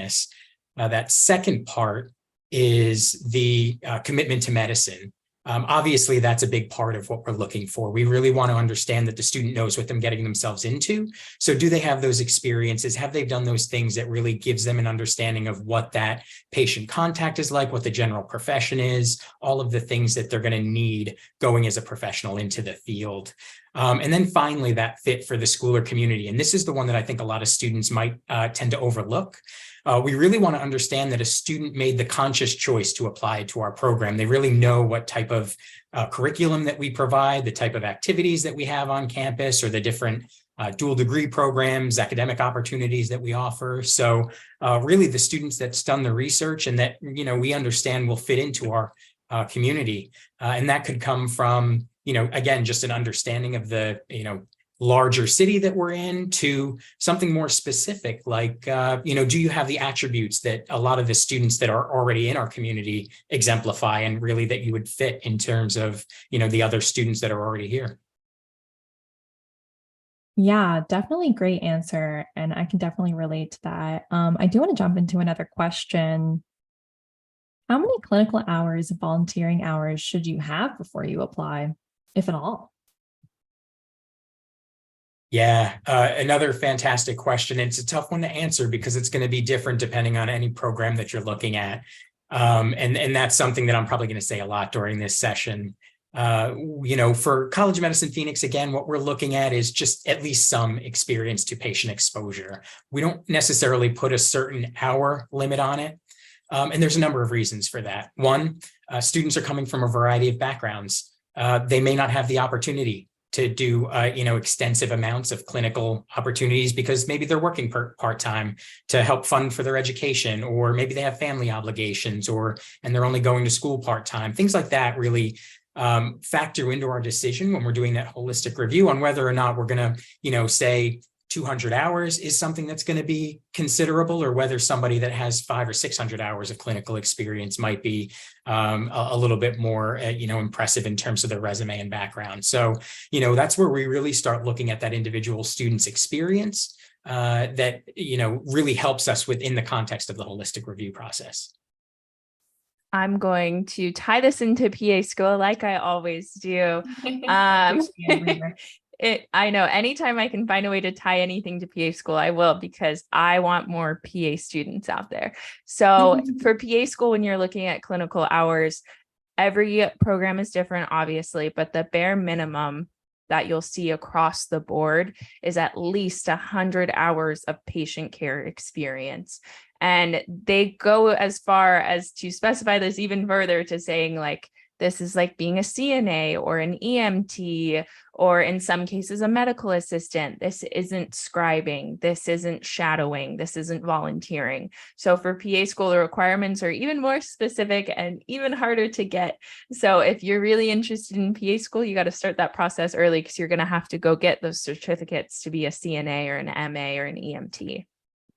awareness. That second part is the commitment to medicine. Obviously, that's a big part of what we're looking for. We really want to understand that the student knows what they're getting themselves into. So do they have those experiences? Have they done those things that really gives them an understanding of what that patient contact is like, what the general profession is, all of the things that they're going to need going as a professional into the field. And then finally, that fit for the school or community. And this is the one that I think a lot of students might tend to overlook. We really want to understand that a student made the conscious choice to apply to our program. They really know what type of curriculum that we provide, the type of activities that we have on campus, or the different dual degree programs, academic opportunities that we offer. So really the students that's done the research and that, we understand will fit into our community. And that could come from, again, just an understanding of the, larger city that we're in, to something more specific, like, do you have the attributes that a lot of the students that are already in our community exemplify, and really that you would fit in terms of, the other students that are already here? Yeah, definitely great answer. And I can definitely relate to that. I do want to jump into another question. How many clinical hours, volunteering hours should you have before you apply, if at all? Yeah, another fantastic question. It's a tough one to answer because it's going to be different depending on any program that you're looking at. And that's something that I'm probably going to say a lot during this session. For College of Medicine Phoenix, again, what we're looking at is just at least some experience to patient exposure. We don't necessarily put a certain hour limit on it. And there's a number of reasons for that. One, students are coming from a variety of backgrounds. They may not have the opportunity to do, extensive amounts of clinical opportunities because maybe they're working part-time to help fund for their education, or maybe they have family obligations, and they're only going to school part-time. Things like that really factor into our decision when we're doing that holistic review on whether or not we're going to, say 200 hours is something that's going to be considerable, or whether somebody that has 500 or 600 hours of clinical experience might be a little bit more, impressive in terms of their resume and background. So, that's where we really start looking at that individual student's experience that, really helps us within the context of the holistic review process. I'm going to tie this into PA school like I always do. I know anytime I can find a way to tie anything to PA school, I will, because I want more PA students out there. So for PA school, when you're looking at clinical hours, every program is different, obviously, but the bare minimum that you'll see across the board is at least 100 hours of patient care experience. And they go as far as to specify this even further to saying, like, this is like being a CNA or an EMT, or in some cases, a medical assistant. This isn't scribing. This isn't shadowing. This isn't volunteering. So for PA school, the requirements are even more specific and even harder to get. So if you're really interested in PA school, you got to start that process early, because you're going to have to go get those certificates to be a CNA or an MA or an EMT.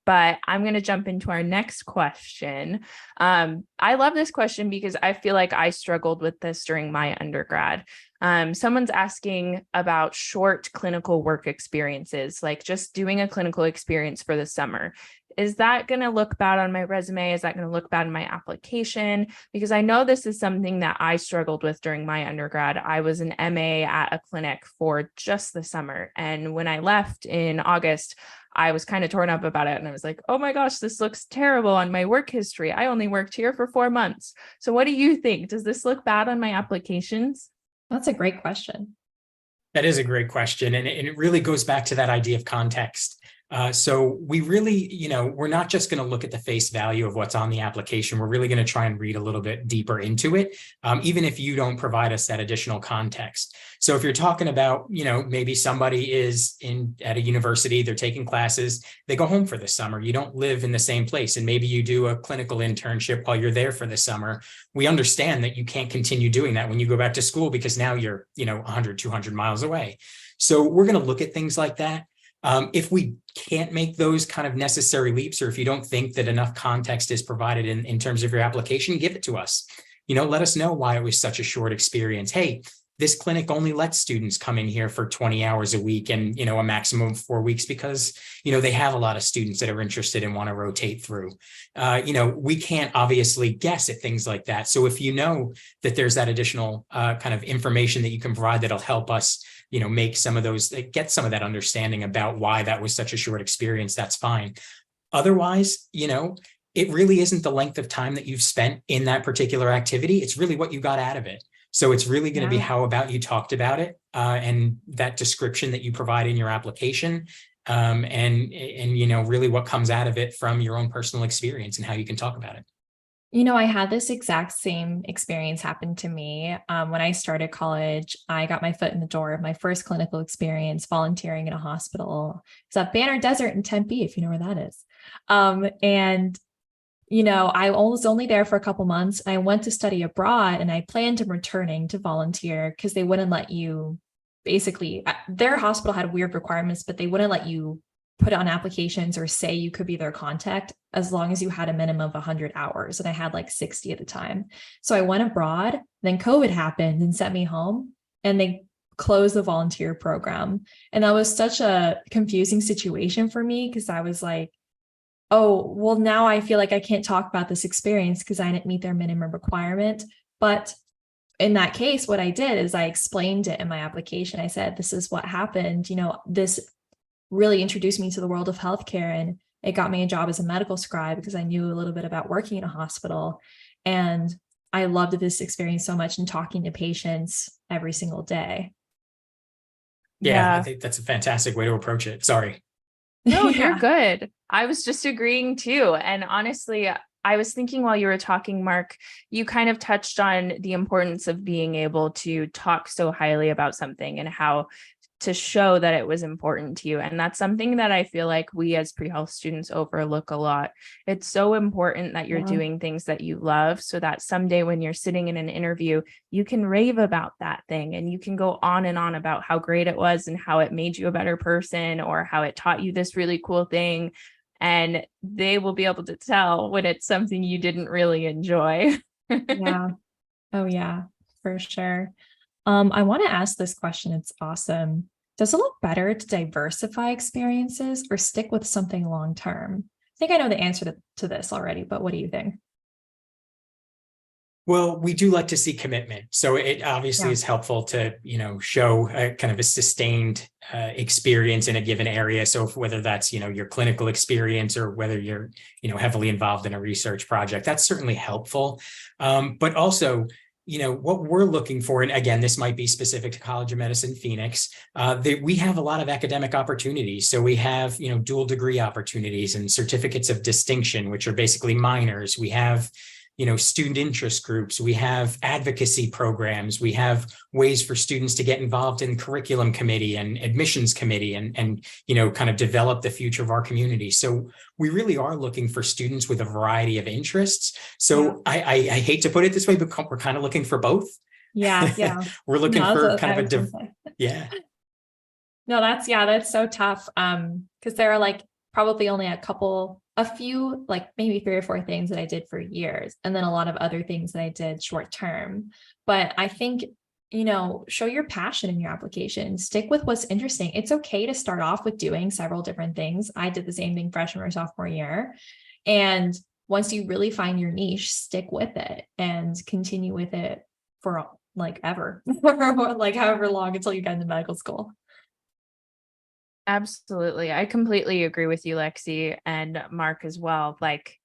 But I'm going to jump into our next question. I love this question because I feel like I struggled with this during my undergrad. Someone's asking about short clinical work experiences, like just doing a clinical experience for the summer. Is that going to look bad on my resume? Is that going to look bad in my application? Because I know this is something that I struggled with during my undergrad. I was an MA at a clinic for just the summer. And when I left in August, I was kind of torn up about it. And I was like, oh my gosh, this looks terrible on my work history. I only worked here for 4 months. So what do you think? Does this look bad on my applications? That's a great question. That is a great question. And it really goes back to that idea of context. So we really, we're not just going to look at the face value of what's on the application. We're really going to try and read a little bit deeper into it, even if you don't provide us that additional context. So if you're talking about, maybe somebody is at a university, they're taking classes, they go home for the summer. You don't live in the same place, and maybe you do a clinical internship while you're there for the summer. We understand that you can't continue doing that when you go back to school, because now you're, 100, 200 miles away. So we're going to look at things like that. If we can't make those kind of necessary leaps, or if you don't think that enough context is provided in terms of your application, give it to us. Let us know why it was such a short experience. Hey, this clinic only lets students come in here for 20 hours a week and, a maximum of 4 weeks because, they have a lot of students that are interested and want to rotate through. We can't obviously guess at things like that. So if you know that there's that additional kind of information that you can provide that'll help us, make some of those, get some of that understanding about why that was such a short experience, that's fine. Otherwise, it really isn't the length of time that you've spent in that particular activity. It's really what you got out of it. So it's really going to be how about you talked about it and that description that you provide in your application and really what comes out of it from your own personal experience and how you can talk about it. I had this exact same experience happen to me. When I started college, I got my foot in the door of my first clinical experience volunteering in a hospital. It's at Banner Desert in Tempe, if you know where that is. I was only there for a couple months. I went to study abroad and I planned on returning to volunteer because they wouldn't let you, basically, their hospital had weird requirements, but they wouldn't let you put on applications or say you could be their contact as long as you had a minimum of 100 hours. And I had like 60 at the time. So I went abroad, then COVID happened and sent me home and they closed the volunteer program. And that was such a confusing situation for me because I was like, oh, well, now I feel like I can't talk about this experience because I didn't meet their minimum requirement. But in that case, what I did is I explained it in my application. I said, this is what happened. This really introduced me to the world of healthcare and it got me a job as a medical scribe because I knew a little bit about working in a hospital. And I loved this experience so much and talking to patients every single day. Yeah, I think that's a fantastic way to approach it. Sorry. No, you're good. I was just agreeing too. And honestly, I was thinking while you were talking, Mark, you kind of touched on the importance of being able to talk so highly about something and how to show that it was important to you. And that's something that I feel like we as pre-health students overlook a lot. It's so important that you're doing things that you love so that someday when you're sitting in an interview, you can rave about that thing and you can go on and on about how great it was and how it made you a better person or how it taught you this really cool thing. And they will be able to tell when it's something you didn't really enjoy. Yeah. Oh, yeah, for sure. I want to ask this question. It's awesome. Does it look better to diversify experiences or stick with something long term? I think I know the answer to this already, but what do you think? Well, we do like to see commitment. So it obviously is helpful to, show a kind of a sustained experience in a given area. So whether that's, your clinical experience or whether you're, heavily involved in a research project, that's certainly helpful. But also, what we're looking for, and again, this might be specific to College of Medicine Phoenix, we have a lot of academic opportunities. So we have, dual degree opportunities and certificates of distinction, which are basically minors. We have, student interest groups. We have advocacy programs. We have ways for students to get involved in curriculum committee and admissions committee and kind of develop the future of our community. So we really are looking for students with a variety of interests. So I hate to put it this way, but we're kind of looking for both. Yeah. We're looking for kind of No, that's so tough. Because there are like probably only a few, like maybe 3 or 4 things that I did for years, and then a lot of other things that I did short term. But I think, show your passion in your application, stick with what's interesting. It's okay to start off with doing several different things. I did the same thing freshman or sophomore year. And once you really find your niche, stick with it and continue with it for like ever, or like however long until you get into medical school. Absolutely. I completely agree with you, Lexi, and Mark as well. Like,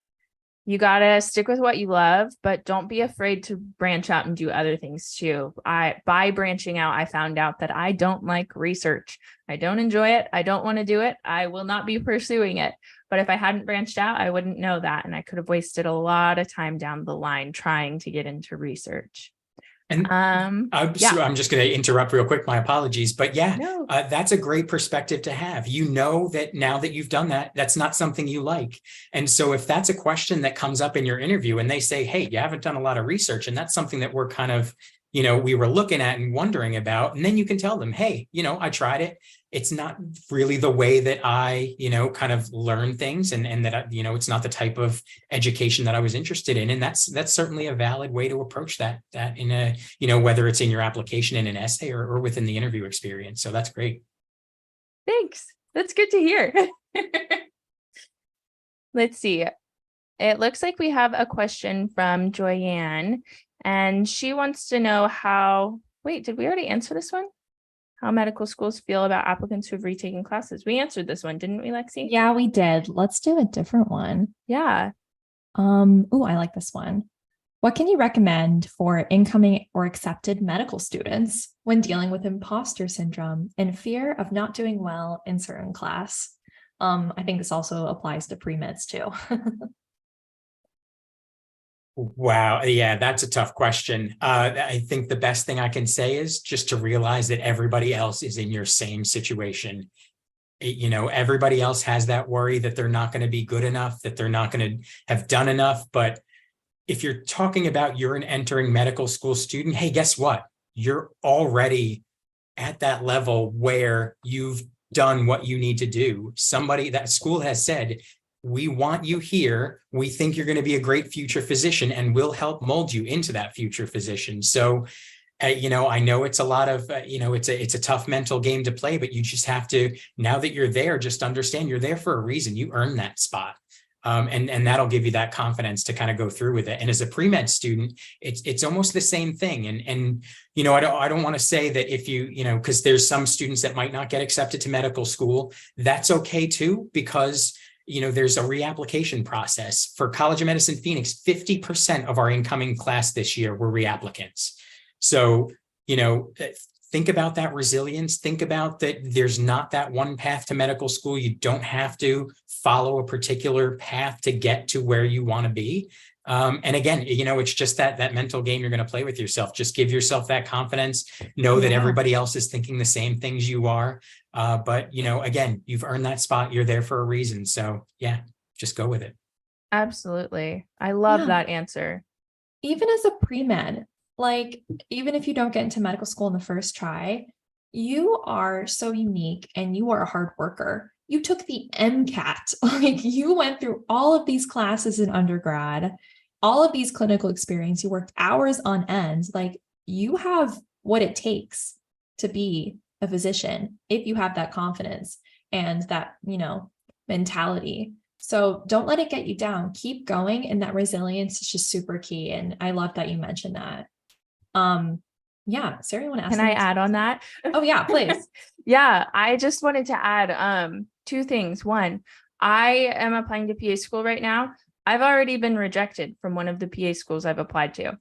you got to stick with what you love, but don't be afraid to branch out and do other things too. By branching out, I found out that I don't like research. I don't enjoy it. I don't want to do it. I will not be pursuing it. But if I hadn't branched out, I wouldn't know that. And I could have wasted a lot of time down the line trying to get into research. And I'm just going to interrupt real quick. My apologies. But that's a great perspective to have. That now that you've done that, that's not something you like. And so if that's a question that comes up in your interview and they say, hey, you haven't done a lot of research, and that's something that we're kind of we were looking at and wondering about. And then you can tell them, hey, I tried it. It's not really the way that I, kind of learn things, and that, it's not the type of education that I was interested in. And that's certainly a valid way to approach that in a, whether it's in your application in an essay or within the interview experience. So that's great. Thanks. That's good to hear. Let's see. It looks like we have a question from Joyanne, and she wants to know did we already answer this one? How medical schools feel about applicants who've retaken classes. We answered this one, didn't we, Lexi? Yeah, we did. Let's do a different one. Yeah. I like this one. What can you recommend for incoming or accepted medical students when dealing with imposter syndrome and fear of not doing well in certain class? I think this also applies to pre-meds too. Wow. Yeah, that's a tough question. I think the best thing I can say is just to realize that everybody else is in your same situation. Everybody else has that worry that they're not going to be good enough, that they're not going to have done enough. But if you're talking about you're an entering medical school student, hey, guess what? You're already at that level where you've done what you need to do. That school has said, we want you here. We think you're going to be a great future physician, and we'll help mold you into that future physician. So, I know it's a lot of, it's a tough mental game to play, but you just have to, now that you're there, just understand you're there for a reason. You earned that spot. And that'll give you that confidence to kind of go through with it. And as a pre-med student, it's almost the same thing. And I don't want to say that if because there's some students that might not get accepted to medical school, that's okay too, because there's a reapplication process. For College of Medicine Phoenix, 50% of our incoming class this year were reapplicants. So, think about that resilience. Think about that there's not that one path to medical school. You don't have to follow a particular path to get to where you want to be. And again, it's just that mental game you're going to play with yourself. Just give yourself that confidence. Know that everybody else is thinking the same things you are. But, again, you've earned that spot. You're there for a reason. So, yeah, just go with it. Absolutely. I love that answer. Even as a pre-med, even if you don't get into medical school in the first try, you are so unique and you are a hard worker. You took the MCAT, you went through all of these classes in undergrad, all of these clinical experience, you worked hours on end. You have what it takes to be a physician if you have that confidence and that, mentality. So don't let it get you down. Keep going. And that resilience is just super key. And I love that you mentioned that. Yeah. Sarah, you want to ask? Can I add on that? Oh yeah, please. Yeah. I just wanted to add, two things. One, I am applying to PA school right now. I've already been rejected from one of the PA schools I've applied to.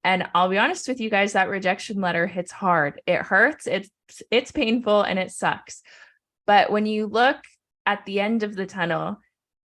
And I'll be honest with you guys, that rejection letter hits hard. It hurts. It's painful and it sucks. But when you look at the end of the tunnel,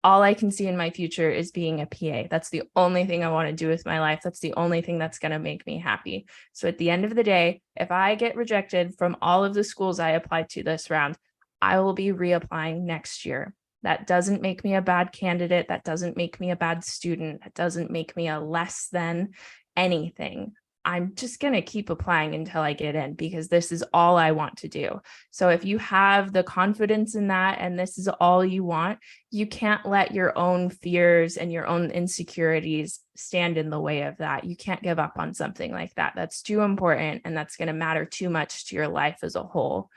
all I can see in my future is being a PA. That's the only thing I want to do with my life. That's the only thing that's going to make me happy. So at the end of the day, if I get rejected from all of the schools I applied to this round, I will be reapplying next year. That doesn't make me a bad candidate. That doesn't make me a bad student. That doesn't make me a less than anything. I'm just going to keep applying until I get in, because this is all I want to do. So if you have the confidence in that, and this is all you want, you can't let your own fears and your own insecurities stand in the way of that. You can't give up on something like that. That's too important, and that's going to matter too much to your life as a whole.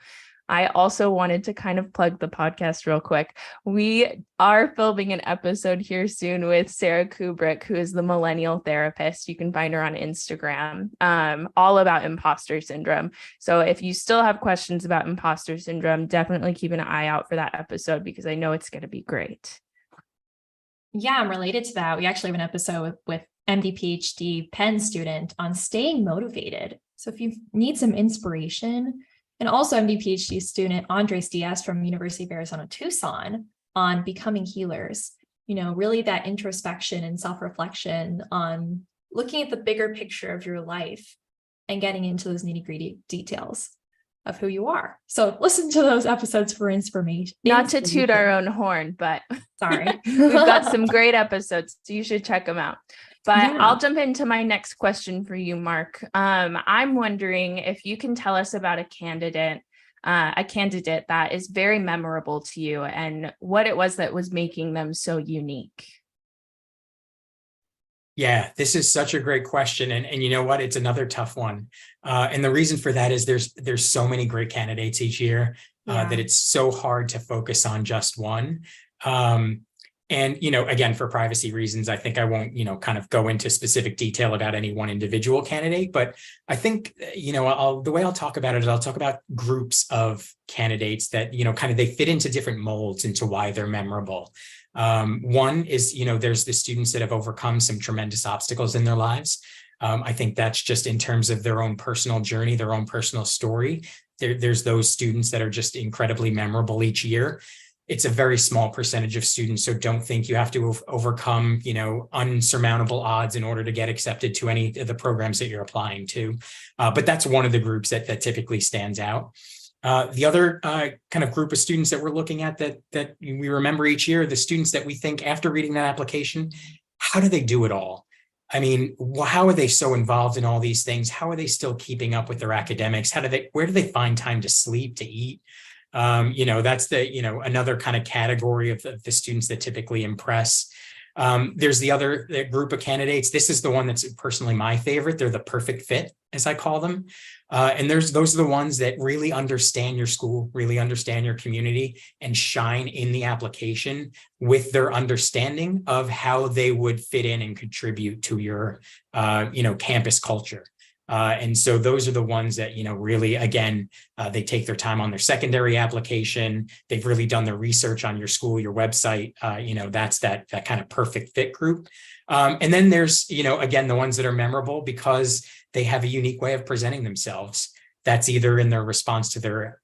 I also wanted to kind of plug the podcast real quick. We are filming an episode here soon with Sarah Kubrick, who is the millennial therapist. You can find her on Instagram, all about imposter syndrome. So if you still have questions about imposter syndrome, definitely keep an eye out for that episode, because I know it's going to be great. Yeah, related to that, we actually have an episode with MD PhD Penn student on staying motivated. So if you need some inspiration, and also MD PhD student Andres Diaz from University of Arizona, Tucson, on becoming healers, really that introspection and self-reflection on looking at the bigger picture of your life and getting into those nitty-gritty details of who you are. So listen to those episodes for inspiration. Not to toot our own horn, but sorry, we've got some great episodes, so you should check them out. But Yeah. I'll jump into my next question for you, Mark. I'm wondering if you can tell us about a candidate that is very memorable to you and what it was that was making them so unique. Yeah, this is such a great question. And you know what? It's another tough one. And the reason for that is there's so many great candidates each year that it's so hard to focus on just one. And, again, for privacy reasons, I think I won't, kind of go into specific detail about any one individual candidate. But I think, the way I'll talk about it is I'll talk about groups of candidates that, kind of they fit into different molds into why they're memorable. One is, there's the students that have overcome some tremendous obstacles in their lives. I think that's just in terms of their own personal journey, their own personal story. There's those students that are just incredibly memorable each year. It's a very small percentage of students, so don't think you have to overcome, unsurmountable odds in order to get accepted to any of the programs that you're applying to. But that's one of the groups that typically stands out. The other kind of group of students that we're looking at that we remember each year, the students that we think after reading that application, how do they do it all? I mean, how are they so involved in all these things? How are they still keeping up with their academics? where do they find time to sleep, to eat? That's another kind of category of the students that typically impress. There's the other group of candidates. This is the one that's personally my favorite. They're the perfect fit, as I call them. And those are the ones that really understand your school, really understand your community, and shine in the application with their understanding of how they would fit in and contribute to your, campus culture. And so those are the ones that, really, again, they take their time on their secondary application. They've really done their research on your school, your website. That's that kind of perfect fit group. And then there's, again, the ones that are memorable because they have a unique way of presenting themselves. That's either in their response to their,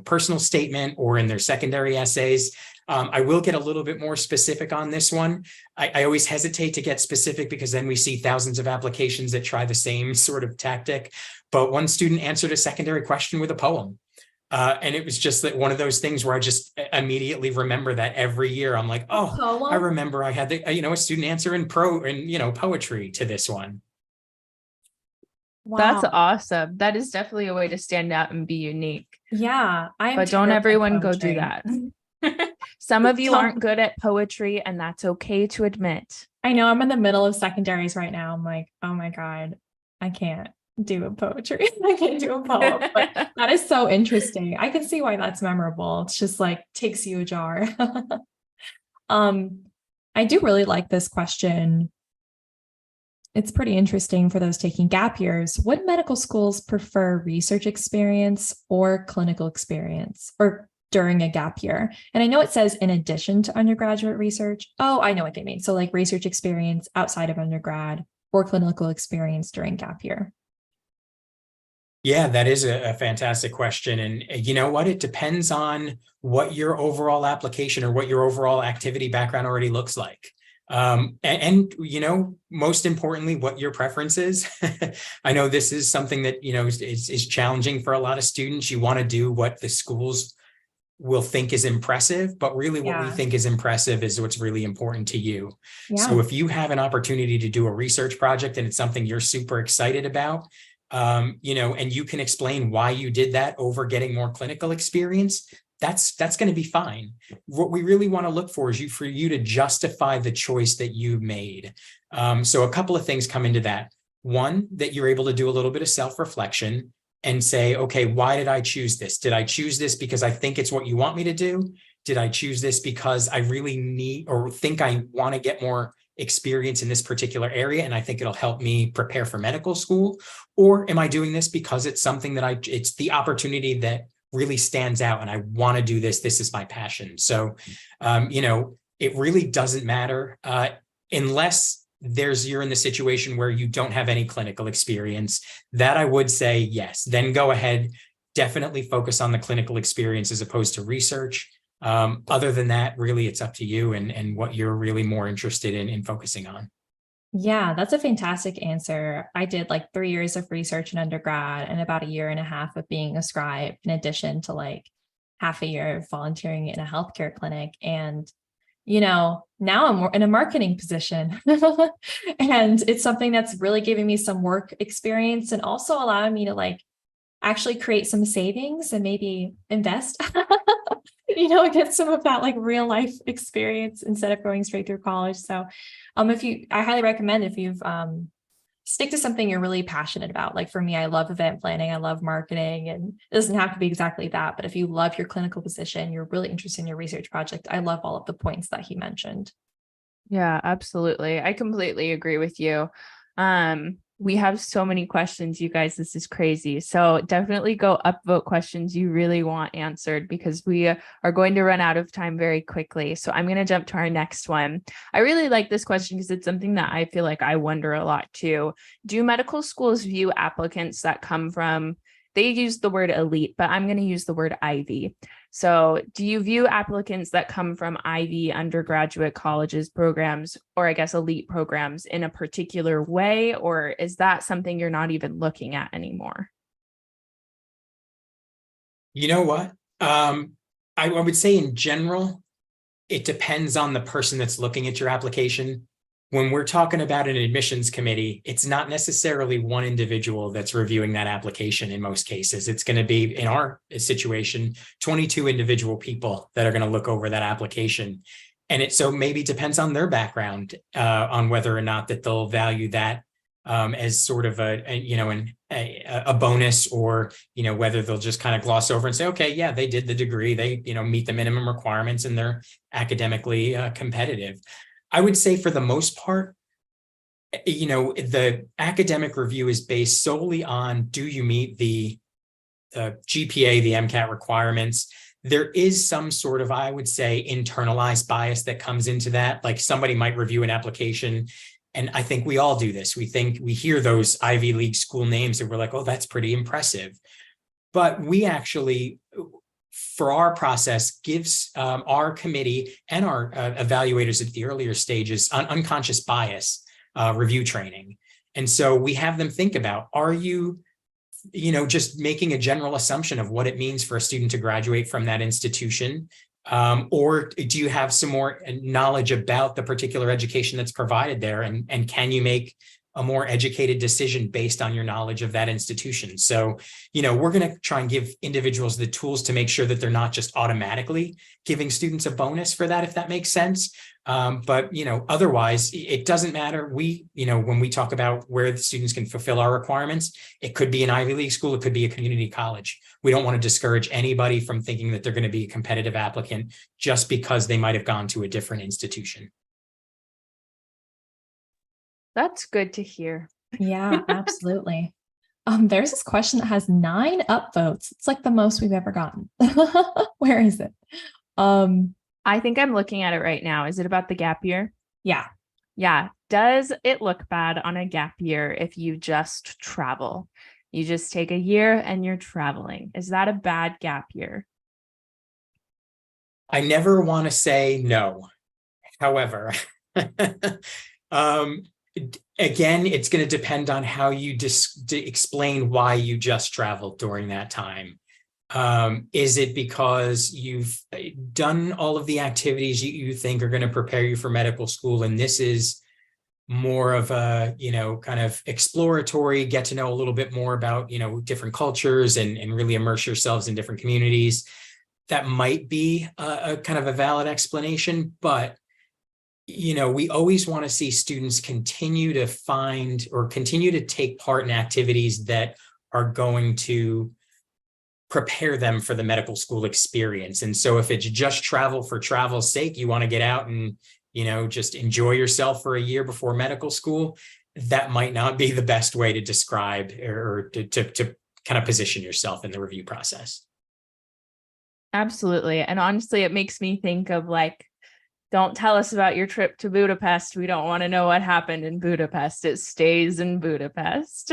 personal statement or in their secondary essays. I will get a little bit more specific on this one. I always hesitate to get specific because then we see thousands of applications that try the same sort of tactic. But one student answered a secondary question with a poem. And it was just that one of those things where I just immediately remember that every year. I'm like, oh, I remember I had a student answer in poetry to this one. Wow. That's awesome. That is definitely a way to stand out and be unique. Yeah. But don't everyone go do that. Some of you aren't good at poetry, and that's okay to admit. I know I'm in the middle of secondaries right now. I'm like, oh my God, I can't do a poetry. I can't do a poem. But that is so interesting. I can see why that's memorable. It's just like takes you ajar. I do really like this question. It's pretty interesting for those taking gap years. Would medical schools prefer research experience or clinical experience or during a gap year? And I know it says in addition to undergraduate research. Oh, I know what they mean. So like research experience outside of undergrad or clinical experience during gap year. Yeah, that is a fantastic question. And you know what? It depends on what your overall application or what your overall activity background already looks like. And most importantly, what your preference is. I know this is something that, is challenging for a lot of students. You want to do what the schools will think is impressive, but really what we think is impressive is what's really important to you. Yeah. So if you have an opportunity to do a research project and it's something you're super excited about, and you can explain why you did that over getting more clinical experience, that's going to be fine. What we really want to look for is for you to justify the choice that you made. So a couple of things come into that. One, that you're able to do a little bit of self-reflection and say, okay, why did I choose this? Did I choose this because I think it's what you want me to do? Did I choose this because I really need or think I want to get more experience in this particular area and I think it'll help me prepare for medical school? Or am I doing this because it's something that it's the opportunity that really stands out and I want to do this. This is my passion. So, it really doesn't matter unless you're in the situation where you don't have any clinical experience. That I would say, yes, then go ahead, definitely focus on the clinical experience as opposed to research. Other than that, really, it's up to you and what you're really more interested in focusing on. Yeah, that's a fantastic answer. I did like 3 years of research in undergrad and about 1.5 years of being a scribe, in addition to like half a year of volunteering in a healthcare clinic. And now I'm in a marketing position and it's something that's really giving me some work experience and also allowing me to like actually create some savings and maybe invest, get some of that like real life experience instead of going straight through college. So I highly recommend if you've stick to something you're really passionate about. Like for me, I love event planning, I love marketing, and it doesn't have to be exactly that. But if you love your clinical position, you're really interested in your research project, I love all of the points that he mentioned. Yeah, absolutely. I completely agree with you. We have so many questions, you guys. This is crazy. So definitely go upvote questions you really want answered because we are going to run out of time very quickly. So I'm going to jump to our next one. I really like this question because it's something that I feel like I wonder a lot too. Do medical schools view applicants that come from, they use the word elite, but I'm going to use the word Ivy. So do you view applicants that come from Ivy undergraduate colleges programs, or I guess elite programs in a particular way, or is that something you're not even looking at anymore? You know what? I would say in general, it depends on the person that's looking at your application. When we're talking about an admissions committee, it's not necessarily one individual that's reviewing that application in most cases. It's going to be, in our situation, 22 individual people that are going to look over that application. And it so maybe depends on their background on whether or not that they'll value that as sort of a bonus, or whether they'll just kind of gloss over and say, okay, yeah, they did the degree, they meet the minimum requirements, and they're academically competitive. I would say for the most part, the academic review is based solely on, do you meet the GPA, the MCAT requirements? There is some sort of, I would say, internalized bias that comes into that. Like somebody might review an application, and I think we all do this. We hear those Ivy League school names and we're like, oh, that's pretty impressive. But we actually, for our process, gives our committee and our evaluators at the earlier stages unconscious bias review training. And so we have them think about, are you just making a general assumption of what it means for a student to graduate from that institution? Or do you have some more knowledge about the particular education that's provided there? And can you make a more educated decision based on your knowledge of that institution? So, we're going to try and give individuals the tools to make sure that they're not just automatically giving students a bonus for that, if that makes sense. But, otherwise, it doesn't matter. When we talk about where the students can fulfill our requirements, it could be an Ivy League school, it could be a community college. We don't want to discourage anybody from thinking that they're going to be a competitive applicant just because they might have gone to a different institution. That's good to hear. Yeah, absolutely. There's this question that has 9 upvotes. It's like the most we've ever gotten. Where is it? I think I'm looking at it right now. Is it about the gap year? Yeah. Yeah. Does it look bad on a gap year if you just travel? You just take a year and you're traveling. Is that a bad gap year? I never want to say no. However, again, it's going to depend on how you explain why you just traveled during that time. Is it because you've done all of the activities you think are going to prepare you for medical school, and this is more of a, kind of exploratory, get to know a little bit more about, different cultures and really immerse yourselves in different communities? That might be a kind of a valid explanation, but we always want to see students continue to find or continue to take part in activities that are going to prepare them for the medical school experience. And so if it's just travel for travel's sake, you want to get out and, just enjoy yourself for a year before medical school, that might not be the best way to describe or to kind of position yourself in the review process. Absolutely. And honestly, it makes me think of like, don't tell us about your trip to Budapest. We don't want to know what happened in Budapest. It stays in Budapest.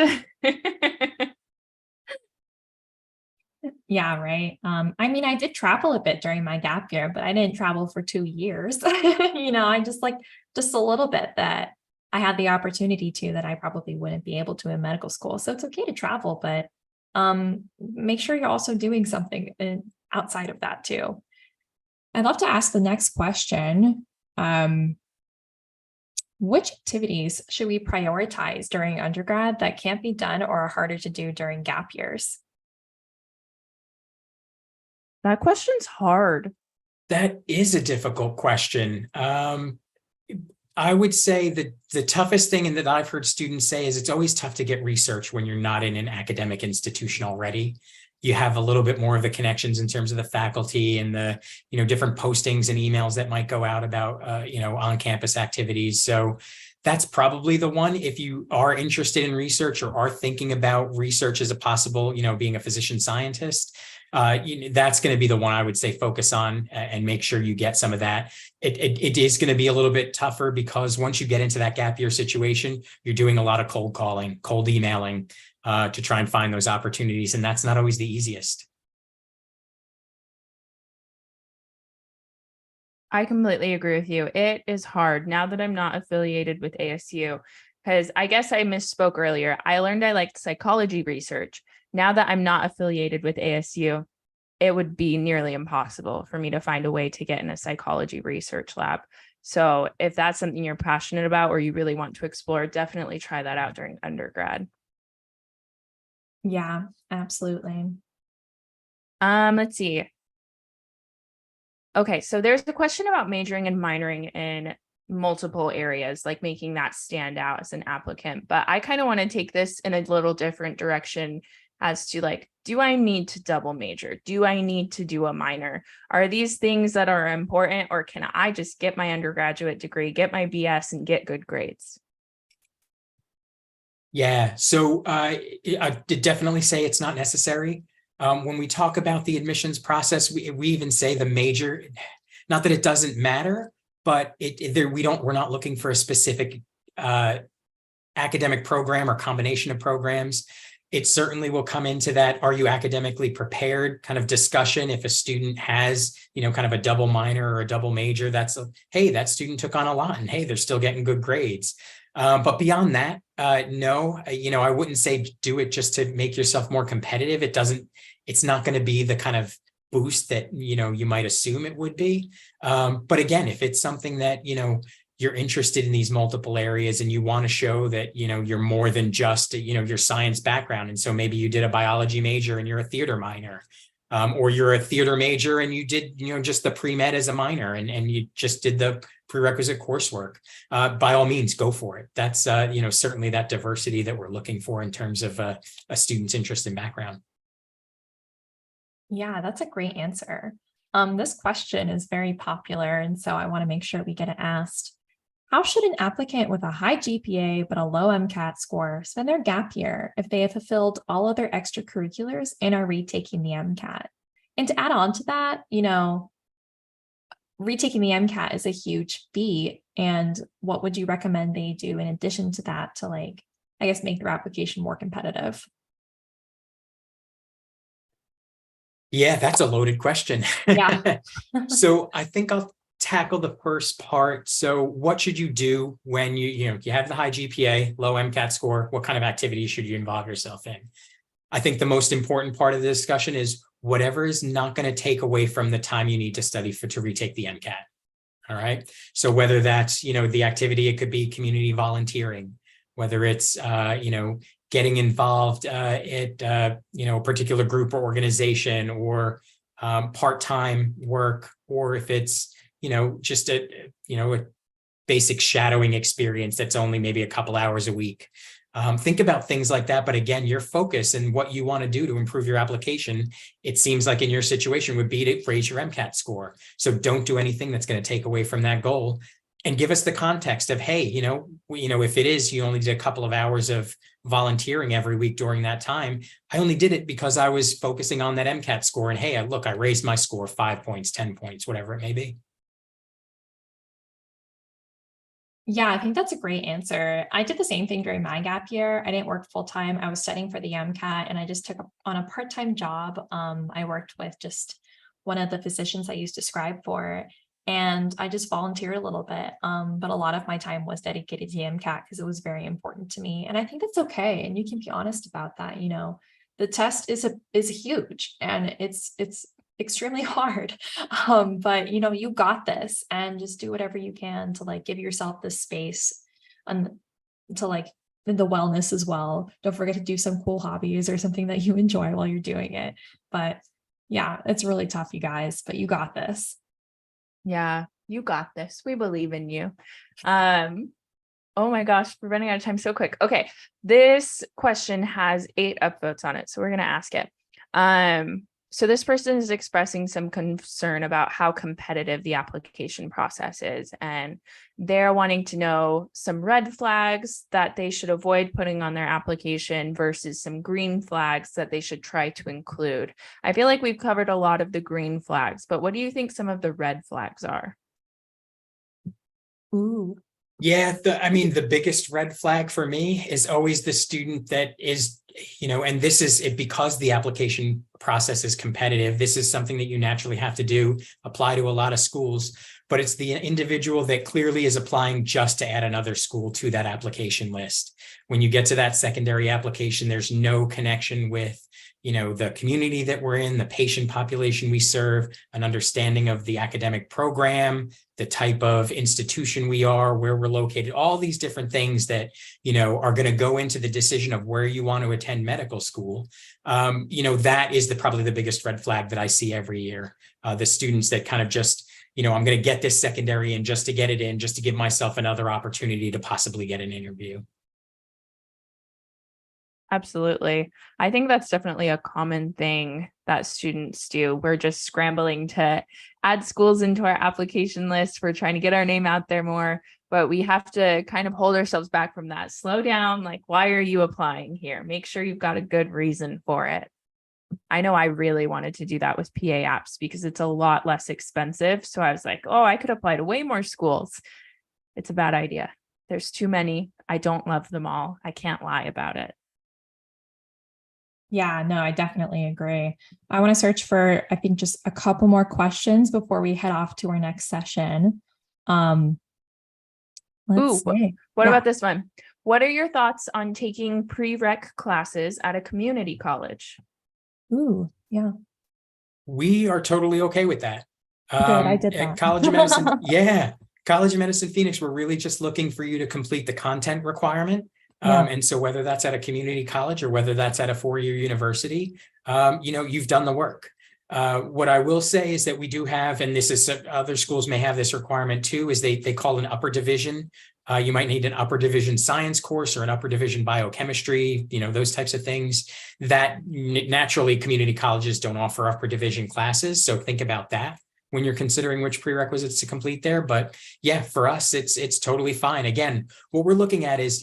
Yeah, right. I did travel a bit during my gap year, but I didn't travel for 2 years. I just a little bit that I had the opportunity to that I probably wouldn't be able to in medical school. So it's okay to travel, but make sure you're also doing something outside of that too. I'd love to ask the next question. Which activities should we prioritize during undergrad that can't be done or are harder to do during gap years? That question's hard. That is a difficult question. I would say that the toughest thing, and that I've heard students say, is it's always tough to get research when you're not in an academic institution already. You have a little bit more of the connections in terms of the faculty and the, different postings and emails that might go out about, on-campus activities. So that's probably the one. If you are interested in research or are thinking about research as a possible, being a physician scientist, that's going to be the one I would say focus on and make sure you get some of that. It is going to be a little bit tougher because once you get into that gap year situation, you're doing a lot of cold calling, cold emailing to try and find those opportunities. And that's not always the easiest. I completely agree with you. It is hard now that I'm not affiliated with ASU, because I guess I misspoke earlier. I learned I liked psychology research. Now that I'm not affiliated with ASU, it would be nearly impossible for me to find a way to get in a psychology research lab. So if that's something you're passionate about or you really want to explore, definitely try that out during undergrad. Yeah, absolutely. Let's see. Okay, so there's the question about majoring and minoring in multiple areas, like making that stand out as an applicant. But I kind of want to take this in a little different direction as to like, do I need to double major? Do I need to do a minor? Are these things that are important, or can I just get my undergraduate degree, get my BS, and get good grades? Yeah, so I did definitely say it's not necessary. When we talk about the admissions process, we even say the major, not that it doesn't matter, but we're not looking for a specific academic program or combination of programs. It certainly will come into that, are you academically prepared kind of discussion. If a student has, kind of a double minor or a double major, hey, that student took on a lot and hey, they're still getting good grades. But beyond that, no, I wouldn't say do it just to make yourself more competitive. It's not going to be the kind of boost that, you might assume it would be. But again, if it's something that, you're interested in these multiple areas and you want to show that, you're more than just, your science background. And so maybe you did a biology major and you're a theater minor, or you're a theater major and you did, just the pre-med as a minor and you just did the prerequisite coursework. By all means, go for it. That's, certainly that diversity that we're looking for in terms of a student's interest and background. Yeah, that's a great answer. This question is very popular, and so I want to make sure we get it asked. How should an applicant with a high GPA but a low MCAT score spend their gap year if they have fulfilled all other extracurriculars and are retaking the MCAT? And to add on to that, retaking the MCAT is a huge feat. And what would you recommend they do in addition to that to make their application more competitive? Yeah, that's a loaded question. Yeah. So I think I'll tackle the first part. So what should you do when you have the high GPA, low MCAT score? What kind of activities should you involve yourself in? I think the most important part of the discussion is whatever is not going to take away from the time you need to study to retake the MCAT. All right. So whether that's, the activity, it could be community volunteering, whether it's, getting involved at, a particular group or organization, or part-time work, or if it's, just a basic shadowing experience that's only maybe a couple hours a week. Think about things like that. But again, your focus and what you want to do to improve your application, it seems like in your situation would be to raise your MCAT score. So don't do anything that's going to take away from that goal. And give us the context of, hey, if it is, you only did a couple of hours of volunteering every week during that time, I only did it because I was focusing on that MCAT score. And hey, I raised my score 5 points, 10 points, whatever it may be. Yeah, I think that's a great answer. I did the same thing during my gap year. I didn't work full time. I was studying for the MCAT and I just took on a part-time job. I worked with just one of the physicians I used to scribe for, and I just volunteered a little bit. But a lot of my time was dedicated to the MCAT because it was very important to me. And I think that's okay. And you can be honest about that. The test is huge, and it's extremely hard. But you got this, and just do whatever you can to like give yourself this space and to like the wellness as well. Don't forget to do some cool hobbies or something that you enjoy while you're doing it. But yeah, it's really tough, you guys, but you got this. Yeah, you got this. We believe in you. Oh my gosh, we're running out of time so quick. Okay, this question has 8 upvotes on it, so we're gonna ask it. So this person is expressing some concern about how competitive the application process is, and they're wanting to know some red flags that they should avoid putting on their application versus some green flags that they should try to include. I feel like we've covered a lot of the green flags, but what do you think some of the red flags are? Ooh. Yeah, the biggest red flag for me is always the student that is, and this is it because the application process is competitive. This is something that you naturally have to do, apply to a lot of schools, but it's the individual that clearly is applying just to add another school to that application list. When you get to that secondary application, there's no connection with the community that we're in, the patient population we serve, an understanding of the academic program, the type of institution we are, where we're located, all these different things that, are going to go into the decision of where you want to attend medical school. That is probably the biggest red flag that I see every year. The students that kind of just, I'm going to get this secondary in just to get it in, just to give myself another opportunity to possibly get an interview. Absolutely. I think that's definitely a common thing that students do. We're just scrambling to add schools into our application list. We're trying to get our name out there more, but we have to kind of hold ourselves back from that. Slow down. Like, why are you applying here? Make sure you've got a good reason for it. I know I really wanted to do that with PA apps because it's a lot less expensive. So I was like, oh, I could apply to way more schools. It's a bad idea. There's too many. I don't love them all. I can't lie about it. Yeah, no, I definitely agree. I want to search for, I think, just a couple more questions before we head off to our next session. Let's see. What about this one? What are your thoughts on taking prereq classes at a community college? Ooh, yeah. We are totally okay with that. Good, I did that. At College of Medicine, yeah. College of Medicine Phoenix, we're really just looking for you to complete the content requirement. Yeah. And so whether that's at a community college or whether that's at a 4-year university, you've done the work. What I will say is that we do have, and this is other schools may have this requirement too, is they call an upper division. You might need an upper division science course or an upper division biochemistry, those types of things that naturally community colleges don't offer upper division classes. So think about that when you're considering which prerequisites to complete there. But yeah, for us, it's totally fine. Again, what we're looking at is,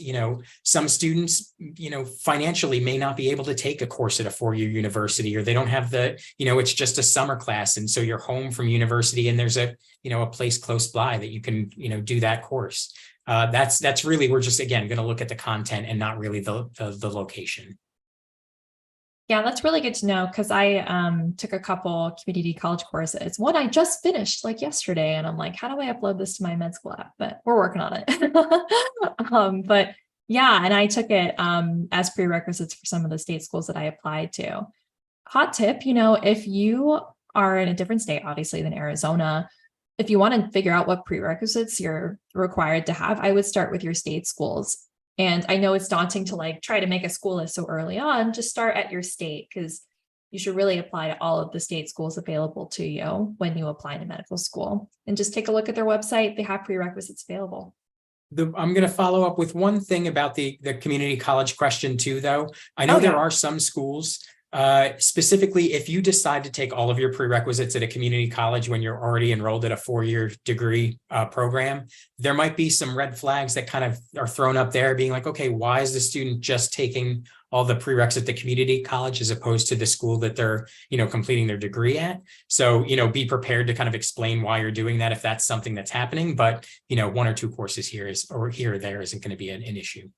some students, financially may not be able to take a course at a 4-year university, or they don't have it's just a summer class. And so you're home from university and there's a place close by that you can, do that course. That's really, we're just, again, going to look at the content and not really the location. Yeah, that's really good to know, because I took a couple community college courses. One I just finished like yesterday, and I'm like, how do I upload this to my med school app? But we're working on it. But yeah, and I took it as prerequisites for some of the state schools that I applied to. Hot tip, if you are in a different state, obviously, than Arizona, if you want to figure out what prerequisites you're required to have, I would start with your state schools. And I know it's daunting to like try to make a school list so early on. Just start at your state, because you should really apply to all of the state schools available to you when you apply to medical school. And just take a look at their website. They have prerequisites available. I'm going to follow up with one thing about the community college question too, though. I know there are some schools, specifically if you decide to take all of your prerequisites at a community college when you're already enrolled at a 4-year degree program, there might be some red flags that kind of are thrown up there, being like, okay, why is the student just taking all the prereqs at the community college as opposed to the school that they're, completing their degree at? So, be prepared to kind of explain why you're doing that if that's something that's happening. But, 1 or 2 courses here or there isn't going to be an issue.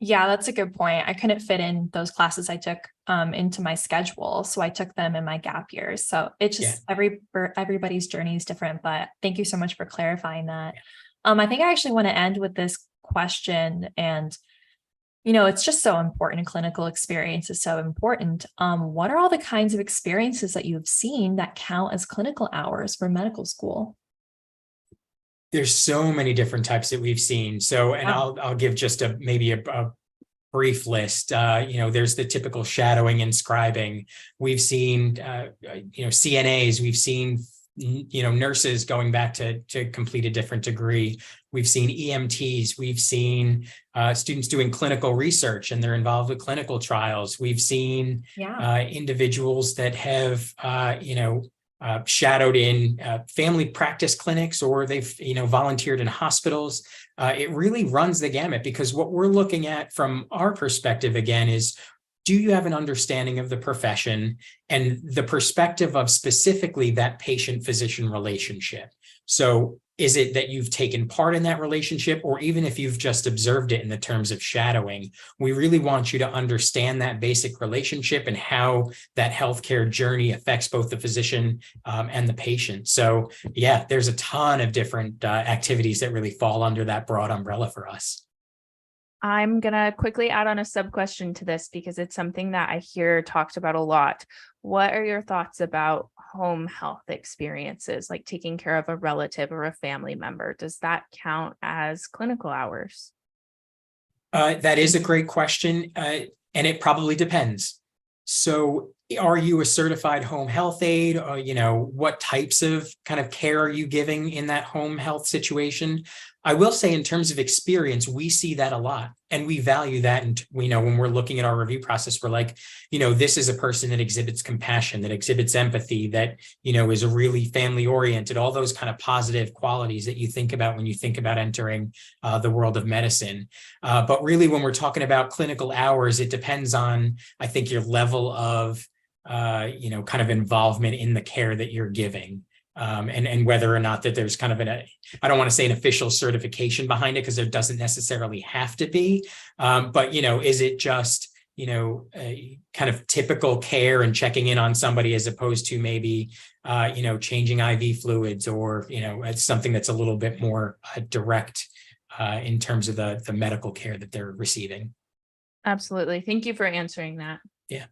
Yeah, that's a good point. I couldn't fit in those classes I took into my schedule, so I took them in my gap years. So it's just everybody's journey is different. But thank you so much for clarifying that. I think I actually want to end with this question, and It's just so important. Clinical experience is so important. What are all the kinds of experiences that you've seen that count as clinical hours for medical school? There's so many different types that we've seen. So, and I'll give just maybe a brief list. There's the typical shadowing and scribing. We've seen, CNAs. We've seen, nurses going back to complete a different degree. We've seen EMTs. We've seen students doing clinical research and they're involved with clinical trials. We've seen individuals that have, shadowed in family practice clinics, or they've, volunteered in hospitals. It really runs the gamut, because what we're looking at from our perspective, again, is, do you have an understanding of the profession and the perspective of specifically that patient-physician relationship? So is it that you've taken part in that relationship, or even if you've just observed it in the terms of shadowing? We really want you to understand that basic relationship and how that healthcare journey affects both the physician and the patient. So yeah, there's a ton of different activities that really fall under that broad umbrella for us. I'm going to quickly add on a sub question to this, because it's something that I hear talked about a lot. What are your thoughts about home health experiences, like taking care of a relative or a family member? Does that count as clinical hours? That is a great question, and it probably depends. So are you a certified home health aide? Or, what types of kind of care are you giving in that home health situation? I will say, in terms of experience, we see that a lot, and we value that. And we know when we're looking at our review process, we're like, this is a person that exhibits compassion, that exhibits empathy, that, is really family oriented, all those kind of positive qualities that you think about when you think about entering the world of medicine. But really, when we're talking about clinical hours, it depends on, I think, your level of, kind of involvement in the care that you're giving. And whether or not that there's kind of I don't want to say an official certification behind it, because there doesn't necessarily have to be. But, is it just, a kind of typical care and checking in on somebody, as opposed to maybe, changing IV fluids, or, it's something that's a little bit more direct in terms of the medical care that they're receiving. Absolutely. Thank you for answering that. Yeah.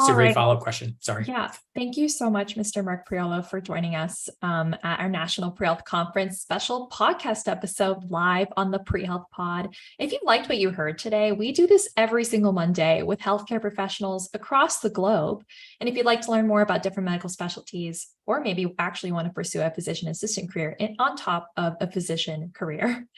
It's a great follow-up question. Sorry. Yeah. Thank you so much, Mr. Mark Priolo, for joining us at our National Pre-Health Conference special podcast episode live on the Pre-Health Pod. If you liked what you heard today, we do this every single Monday with healthcare professionals across the globe. And if you'd like to learn more about different medical specialties, or maybe you actually want to pursue a physician assistant career on top of a physician career,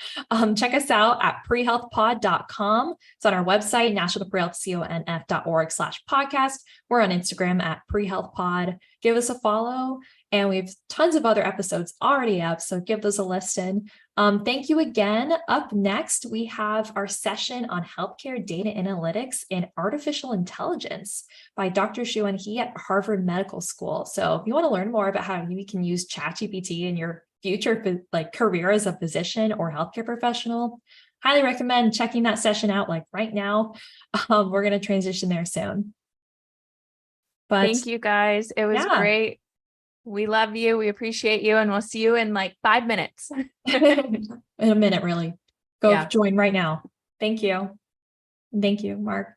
check us out at prehealthpod.com. It's on our website, nationalprehealthconf.org/podcast. We're on Instagram at prehealthpod. Give us a follow, and we have tons of other episodes already up, so give those a listen. Thank you again. Up next, we have our session on healthcare data analytics and artificial intelligence by Dr. Xuan He at Harvard Medical School. So if you want to learn more about how you can use ChatGPT in your future career as a physician or healthcare professional, highly recommend checking that session out right now. We're going to transition there soon. But thank you guys. It was great. We love you. We appreciate you. And we'll see you in 5 minutes. In a minute, really. Go join right now. Thank you. Thank you, Mark.